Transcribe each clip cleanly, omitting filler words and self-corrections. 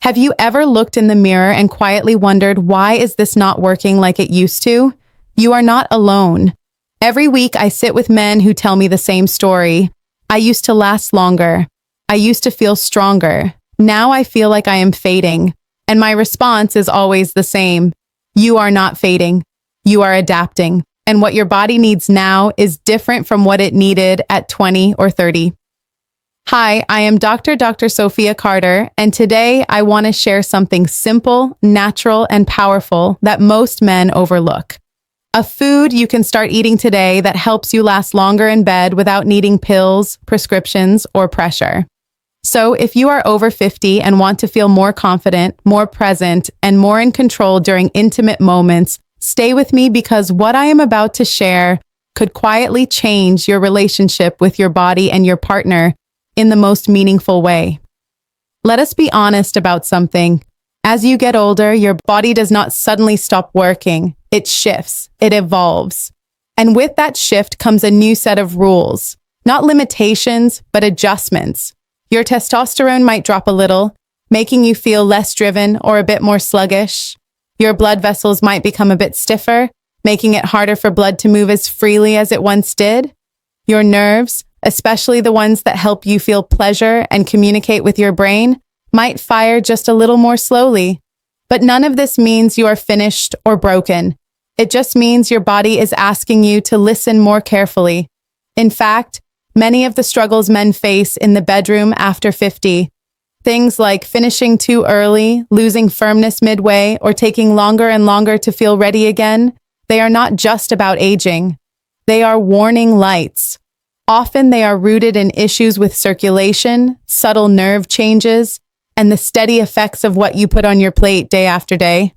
Have you ever looked in the mirror and quietly wondered, why is this not working like it used to? You are not alone. Every week I sit with men who tell me the same story. I used to last longer. I used to feel stronger. Now I feel like I am fading. And my response is always the same. You are not fading. You are adapting. And what your body needs now is different from what it needed at 20 or 30. Hi, I am Dr. Sofia Carter, and today I want to share something simple, natural, and powerful that most men overlook. A food you can start eating today that helps you last longer in bed without needing pills, prescriptions, or pressure. So if you are over 50 and want to feel more confident, more present, and more in control during intimate moments, stay with me because what I am about to share could quietly change your relationship with your body and your partner in the most meaningful way. Let us be honest about something. As you get older, your body does not suddenly stop working. It shifts, it evolves. And with that shift comes a new set of rules, not limitations, but adjustments. Your testosterone might drop a little, making you feel less driven or a bit more sluggish. Your blood vessels might become a bit stiffer, making it harder for blood to move as freely as it once did. Your nerves, especially the ones that help you feel pleasure and communicate with your brain, might fire just a little more slowly. But none of this means you are finished or broken. It just means your body is asking you to listen more carefully. In fact, many of the struggles men face in the bedroom after 50, things like finishing too early, losing firmness midway, or taking longer and longer to feel ready again, they are not just about aging. They are warning lights. Often they are rooted in issues with circulation, subtle nerve changes, and the steady effects of what you put on your plate day after day.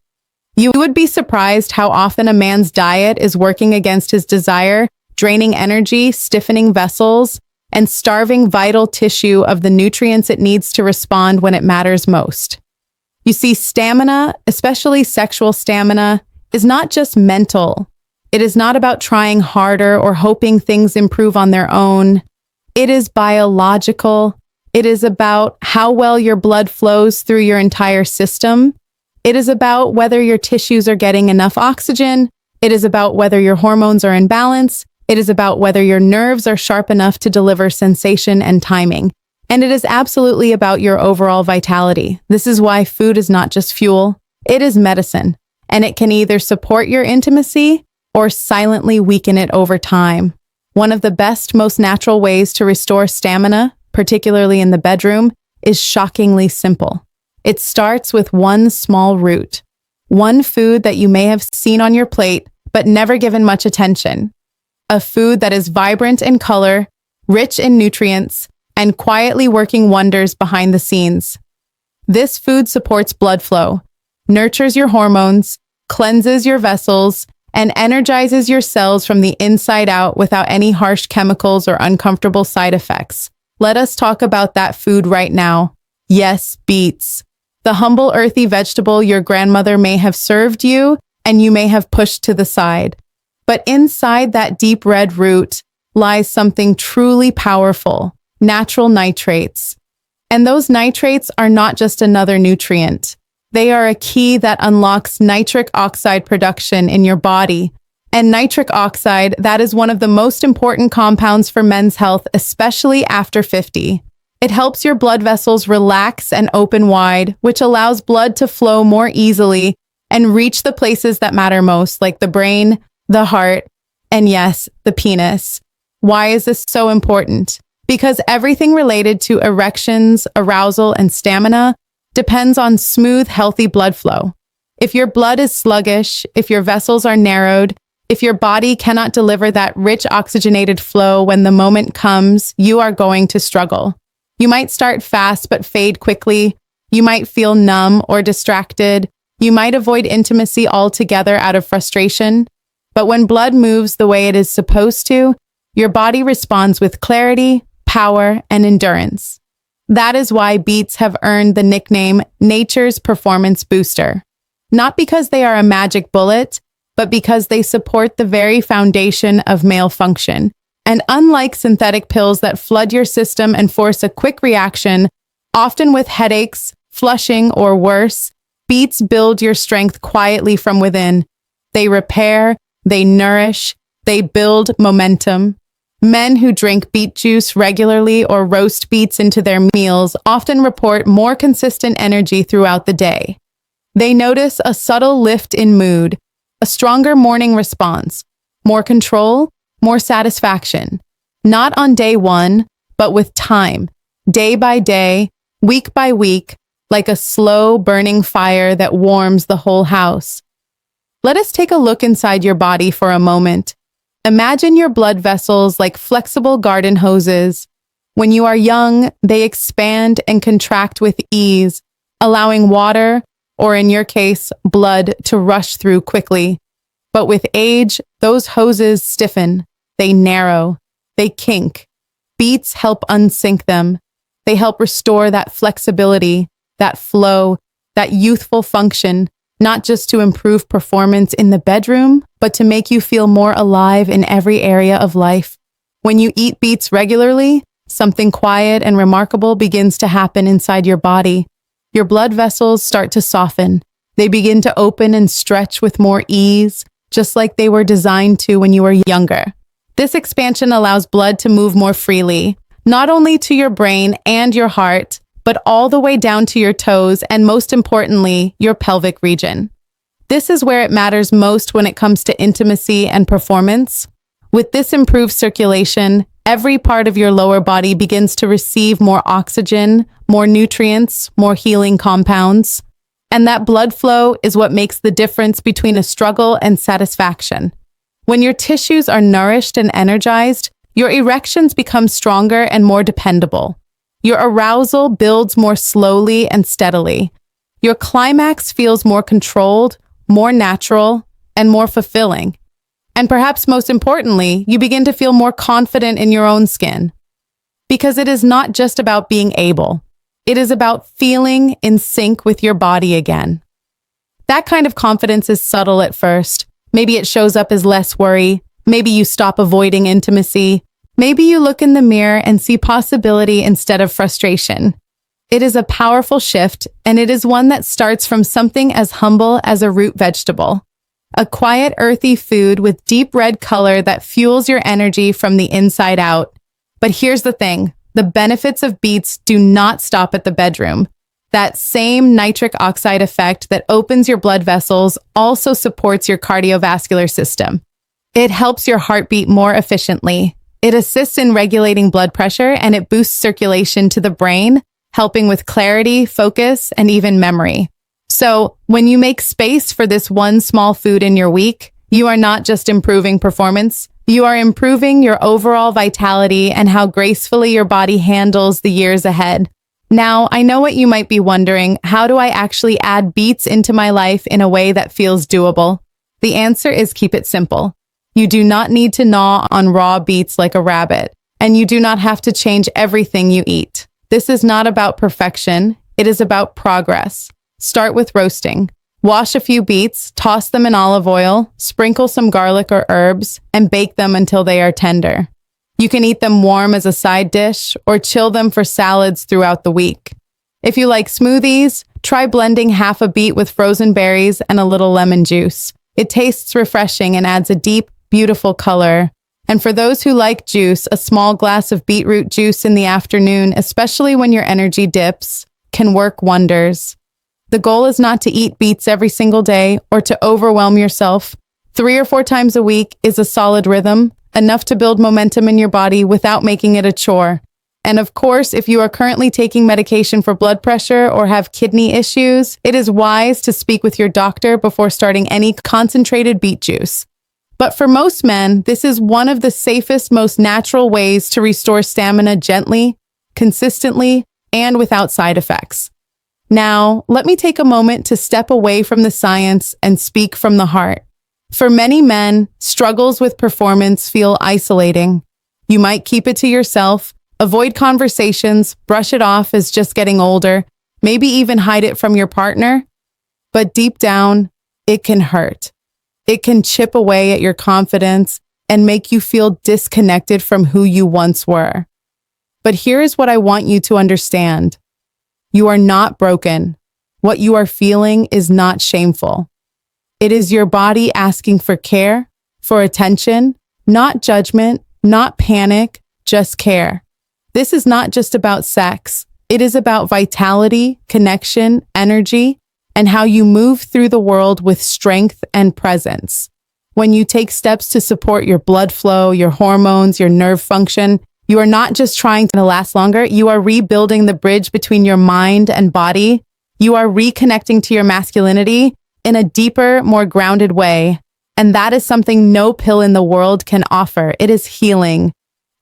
You would be surprised how often a man's diet is working against his desire, draining energy, stiffening vessels, and starving vital tissue of the nutrients it needs to respond when it matters most. You see, stamina, especially sexual stamina, is not just mental. It is not about trying harder or hoping things improve on their own. It is biological. It is about how well your blood flows through your entire system. It is about whether your tissues are getting enough oxygen. It is about whether your hormones are in balance. It is about whether your nerves are sharp enough to deliver sensation and timing. And it is absolutely about your overall vitality. This is why food is not just fuel. It is medicine. And it can either support your intimacy or silently weaken it over time. One of the best, most natural ways to restore stamina, particularly in the bedroom, is shockingly simple. It starts with one small root, one food that you may have seen on your plate, but never given much attention. A food that is vibrant in color, rich in nutrients, and quietly working wonders behind the scenes. This food supports blood flow, nurtures your hormones, cleanses your vessels, and energizes your cells from the inside out without any harsh chemicals or uncomfortable side effects. Let us talk about that food right now. Yes, beets. The humble earthy vegetable your grandmother may have served you and you may have pushed to the side. But inside that deep red root lies something truly powerful, natural nitrates. And those nitrates are not just another nutrient. They are a key that unlocks nitric oxide production in your body. And nitric oxide, that is one of the most important compounds for men's health, especially after 50. It helps your blood vessels relax and open wide, which allows blood to flow more easily and reach the places that matter most, like the brain, the heart, and yes, the penis. Why is this so important? Because everything related to erections, arousal, and stamina depends on smooth, healthy blood flow. If your blood is sluggish, if your vessels are narrowed, if your body cannot deliver that rich oxygenated flow when the moment comes, you are going to struggle. You might start fast but fade quickly. You might feel numb or distracted. You might avoid intimacy altogether out of frustration. But when blood moves the way it is supposed to, your body responds with clarity, power, and endurance. That is why beets have earned the nickname Nature's Performance Booster. Not because they are a magic bullet, but because they support the very foundation of male function. And unlike synthetic pills that flood your system and force a quick reaction, often with headaches, flushing, or worse, beets build your strength quietly from within. They repair, they nourish, they build momentum. Men who drink beet juice regularly or roast beets into their meals often report more consistent energy throughout the day. They notice a subtle lift in mood, a stronger morning response, more control, more satisfaction. Not on day one, but with time, day by day, week by week, like a slow burning fire that warms the whole house. Let us take a look inside your body for a moment. Imagine your blood vessels like flexible garden hoses. When you are young, they expand and contract with ease, allowing water, or in your case, blood, to rush through quickly. But with age, those hoses stiffen, they narrow, they kink. Beets help unsink them. They help restore that flexibility, that flow, that youthful function, not just to improve performance in the bedroom, but to make you feel more alive in every area of life. When you eat beets regularly, something quiet and remarkable begins to happen inside your body. Your blood vessels start to soften. They begin to open and stretch with more ease, just like they were designed to when you were younger. This expansion allows blood to move more freely, not only to your brain and your heart, but all the way down to your toes and, most importantly, your pelvic region. This is where it matters most when it comes to intimacy and performance. With this improved circulation, every part of your lower body begins to receive more oxygen, more nutrients, more healing compounds. And that blood flow is what makes the difference between a struggle and satisfaction. When your tissues are nourished and energized, your erections become stronger and more dependable. Your arousal builds more slowly and steadily. Your climax feels more controlled, more natural, and more fulfilling. And perhaps most importantly, you begin to feel more confident in your own skin. Because it is not just about being able. It is about feeling in sync with your body again. That kind of confidence is subtle at first. Maybe it shows up as less worry. Maybe you stop avoiding intimacy. Maybe you look in the mirror and see possibility instead of frustration. It is a powerful shift, and it is one that starts from something as humble as a root vegetable. A quiet, earthy food with deep red color that fuels your energy from the inside out. But here's the thing, the benefits of beets do not stop at the bedroom. That same nitric oxide effect that opens your blood vessels also supports your cardiovascular system. It helps your heart beat more efficiently. It assists in regulating blood pressure, and it boosts circulation to the brain, helping with clarity, focus, and even memory. So, when you make space for this one small food in your week, you are not just improving performance, you are improving your overall vitality and how gracefully your body handles the years ahead. Now, I know what you might be wondering, how do I actually add beets into my life in a way that feels doable? The answer is keep it simple. You do not need to gnaw on raw beets like a rabbit, and you do not have to change everything you eat. This is not about perfection, it is about progress. Start with roasting. Wash a few beets, toss them in olive oil, sprinkle some garlic or herbs, and bake them until they are tender. You can eat them warm as a side dish or chill them for salads throughout the week. If you like smoothies, try blending half a beet with frozen berries and a little lemon juice. It tastes refreshing and adds a deep, beautiful color. And for those who like juice, a small glass of beetroot juice in the afternoon, especially when your energy dips, can work wonders. The goal is not to eat beets every single day or to overwhelm yourself. 3 or 4 times a week is a solid rhythm, enough to build momentum in your body without making it a chore. And of course, if you are currently taking medication for blood pressure or have kidney issues, it is wise to speak with your doctor before starting any concentrated beet juice. But for most men, this is one of the safest, most natural ways to restore stamina gently, consistently, and without side effects. Now, let me take a moment to step away from the science and speak from the heart. For many men, struggles with performance feel isolating. You might keep it to yourself, avoid conversations, brush it off as just getting older, maybe even hide it from your partner. But deep down, it can hurt. It can chip away at your confidence and make you feel disconnected from who you once were. But here's what I want you to understand. You are not broken. What you are feeling is not shameful. It is your body asking for care, for attention, not judgment, not panic, just care. This is not just about sex. It is about vitality, connection, energy, and how you move through the world with strength and presence. When you take steps to support your blood flow, your hormones, your nerve function, you are not just trying to last longer, you are rebuilding the bridge between your mind and body. You are reconnecting to your masculinity in a deeper, more grounded way. And that is something no pill in the world can offer. It is healing,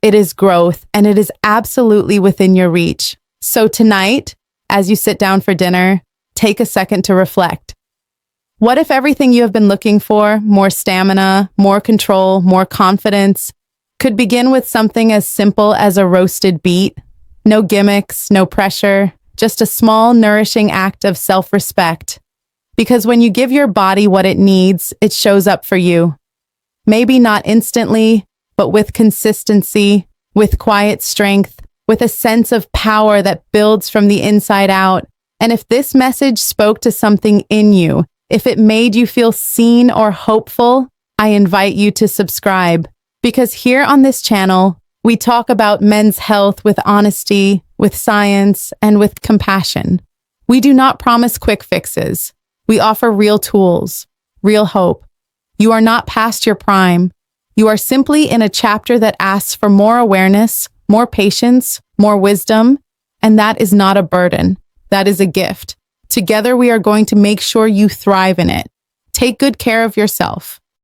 it is growth, and it is absolutely within your reach. So tonight, as you sit down for dinner, take a second to reflect. What if everything you have been looking for, more stamina, more control, more confidence, could begin with something as simple as a roasted beet? No gimmicks, no pressure, just a small, nourishing act of self-respect. Because when you give your body what it needs, it shows up for you. Maybe not instantly, but with consistency, with quiet strength, with a sense of power that builds from the inside out. And if this message spoke to something in you, if it made you feel seen or hopeful, I invite you to subscribe. Because here on this channel, we talk about men's health with honesty, with science, and with compassion. We do not promise quick fixes. We offer real tools, real hope. You are not past your prime. You are simply in a chapter that asks for more awareness, more patience, more wisdom, and that is not a burden. That is a gift. Together, we are going to make sure you thrive in it. Take good care of yourself.